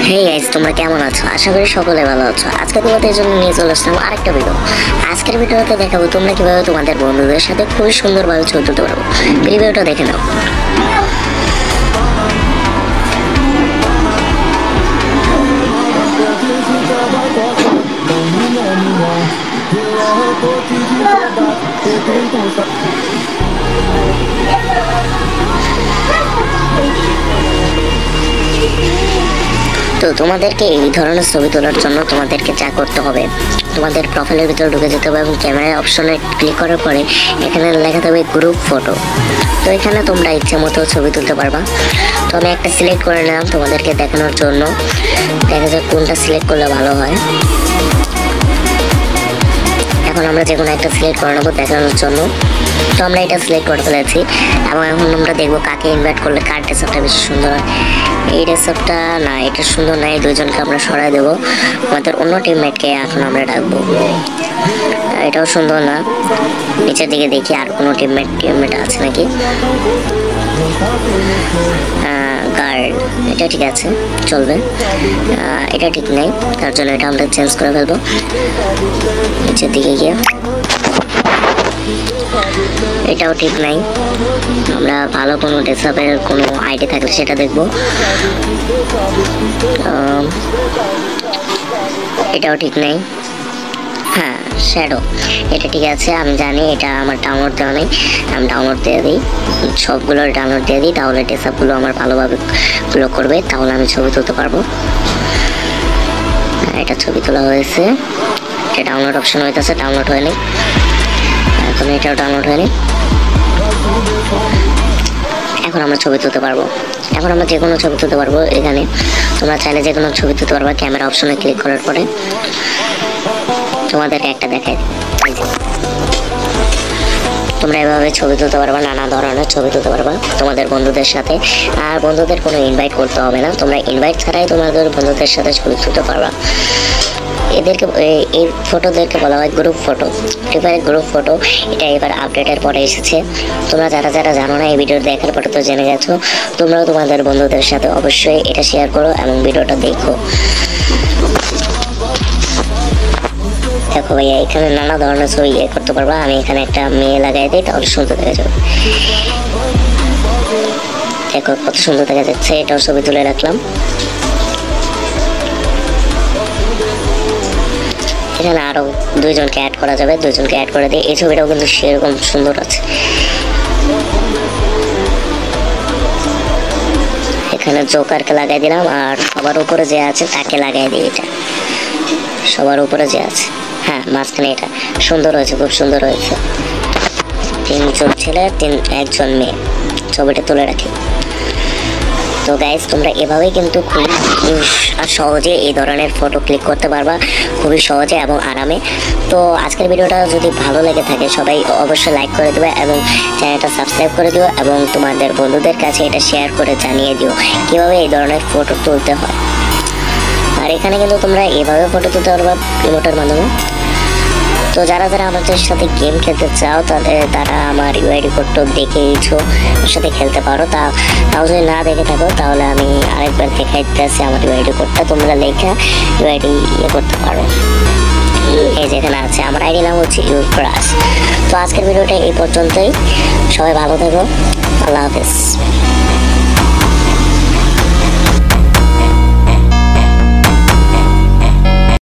Hey guys, তোমরা কেমন আছো? আশা করি সকলে ভালো আছো। আজকে তোমাদের জন্য নিয়ে চলে আসলাম আরেকটা ভিডিও। আজকের ভিডিওতে দেখাবো তোমরা কিভাবে তোমাদের বন্ধুদের সাথে খুবই সুন্দরভাবে ছবি তুলতে পারবো। ভিডিওটা দেখে নাও। তো তোমাদেরকে এই ধরনের ছবি তোলার জন্য তোমাদেরকে যা করতে হবে, তোমাদের প্রোফাইলের ভিতরে ঢুকে যেতে হবে এবং ক্যামেরা অপশনে ক্লিক করার পরে এখানে লেখা থাকবে গ্রুপ ফটো। তো এখানে তোমরা ইচ্ছে মতো ছবি তুলতে পারবা। তো আমি একটা সিলেক্ট করে নিলাম তোমাদেরকে দেখানোর জন্য। দেখা যাক কোনটা সিলেক্ট করলে ভালো হয়। এখন আমরা যে কোনো একটা সিলেক্ট করে নেবো দেখানোর জন্য। তো আমরা এটা সিলেক্ট করে ফেলেছি এবং এখন আমরা দেখবো কাকে ইনভাইট করলে কার ড্রেসআপটা বেশি সুন্দর হয়। এই ড্রেসআপটা না, এটা সুন্দর না, এই দুইজনকে আমরা সরাই দেবো। আমাদের অন্য টিমমেটকে এখন আমরা ডাকবো। এটাও সুন্দর না, নিচের দিকে দেখি আর কোনো টিমমেট আছে নাকি। গার্ড, এটা ঠিক আছে, চলবে। এটা ঠিক নেই, তার জন্য এটা আমরা চেঞ্জ করে ফেলবো। নিচের দিকে গিয়ে এটাও ঠিক নাই। আমরা ভালো কোনো ড্রেসআপের কোনো আইডি থাকলে সেটা দেখবো। এটাও ঠিক নেই। হ্যাঁ, শ্যাডো, এটা ঠিক আছে। আমি জানি এটা আমার ডাউনলোড দেওয়া নেই, আমি ডাউনলোড দিয়ে দিই, সবগুলো ডাউনলোড দিয়ে দিই, তাহলে ড্রেসআপগুলো আমার ভালোভাবে গ্লো করবে, তাহলে আমি ছবি তুলতে পারবো। এটা ছবি তোলা হয়েছে, এটা ডাউনলোড অপশন হইতেছে, ডাউনলোড হয়নি। এখন এটাও ডাউনলোড হয়নি। এখন আমরা ছবি তুলতে পারবো। এখন আমরা যে কোনো ছবি তুলতে পারবো। এখানে তোমরা চাইলে যে কোনো ছবি তুলতে পারবা ক্যামেরা অপশনে ক্লিক করার পরে। তোমাদেরকে একটা দেখাই, তোমরা এভাবে ছবি তুলতে পারবা, নানা ধরনের ছবি তুলতে পারবা তোমাদের বন্ধুদের সাথে। আর বন্ধুদের কোনো ইনভাইট করতে হবে না, তোমরা ইনভাইট ছাড়াই তোমাদের বন্ধুদের সাথে ছবি তুলতে পারবা। এদেরকে এই ফটোদেরকে বলা হয় গ্রুপ ফটো। এবারে গ্রুপ ফটো এটা এবার আপডেটের পরে এসেছে। তোমরা যারা যারা জানো না, এই ভিডিও দেখার পরে তো জেনে গেছো। তোমরাও তোমাদের বন্ধুদের সাথে অবশ্যই এটা শেয়ার করো এবং ভিডিওটা দেখো। দেখো ভাইয়া, এখানে নানা ধরনের ছবি করতে পারবা। আমি এখানে একটা মেয়ে লাগাই দিই, তাহলে সুন্দর দেখা যাবে। দেখো কত সুন্দর দেখা যাচ্ছে। এটাও ছবি তুলে রাখলাম। এখানে আরো দুইজনকে অ্যাড করা যাবে, দুইজনকে অ্যাড করে দিয়ে এই ছবিটাও কিন্তু সেরকম সুন্দর আছে। এখানে জোকারকে লাগাই দিলাম আর সবার উপরে যে আছে তাকে লাগাই দিই। এটা সবার উপরে যে আছে, হ্যাঁ মাঝখানে, এটা সুন্দর হয়েছে, খুব সুন্দর হয়েছে। তিনজন ছেলে একজন মেয়ে, ছবিটা তুলে রাখি। তো গাইস, তোমরা এভাবেই কিন্তু খুব সহজে এই ধরনের ফটো ক্লিক করতে পারবা, খুবই সহজে এবং আরামে। তো আজকের ভিডিওটা যদি ভালো লেগে থাকে সবাই অবশ্যই লাইক করে দেবে এবং চ্যানেলটা সাবস্ক্রাইব করে দিও এবং তোমাদের বন্ধুদের কাছে এটা শেয়ার করে জানিয়ে দিও কীভাবে এই ধরনের ফটো তুলতে হয়। আর এখানে কিন্তু তোমরা এভাবে ফটো তুলতে পারবা রিমোটের মাধ্যমে। তো যারা যারা আমাদের সাথে গেম খেলতে চাও তারা আমার ইউআইডি কোডটা দেখেইছো, ওর সাথে খেলতে পারো। তাও যদি না দেখে থাকো তাহলে আমি আরেকবার দেখাই দিতেছি আমার ইউআইডি কোডটা। তোমরা লেখা ইউআইডি করতে পারো। এই যেখানে আছে আমার আইডি নাম হচ্ছে ইউক্রাস। তো আজকের ভিডিওটা এই পর্যন্তই। সবাই ভালো থাকো, আল্লাহ হাফেজ।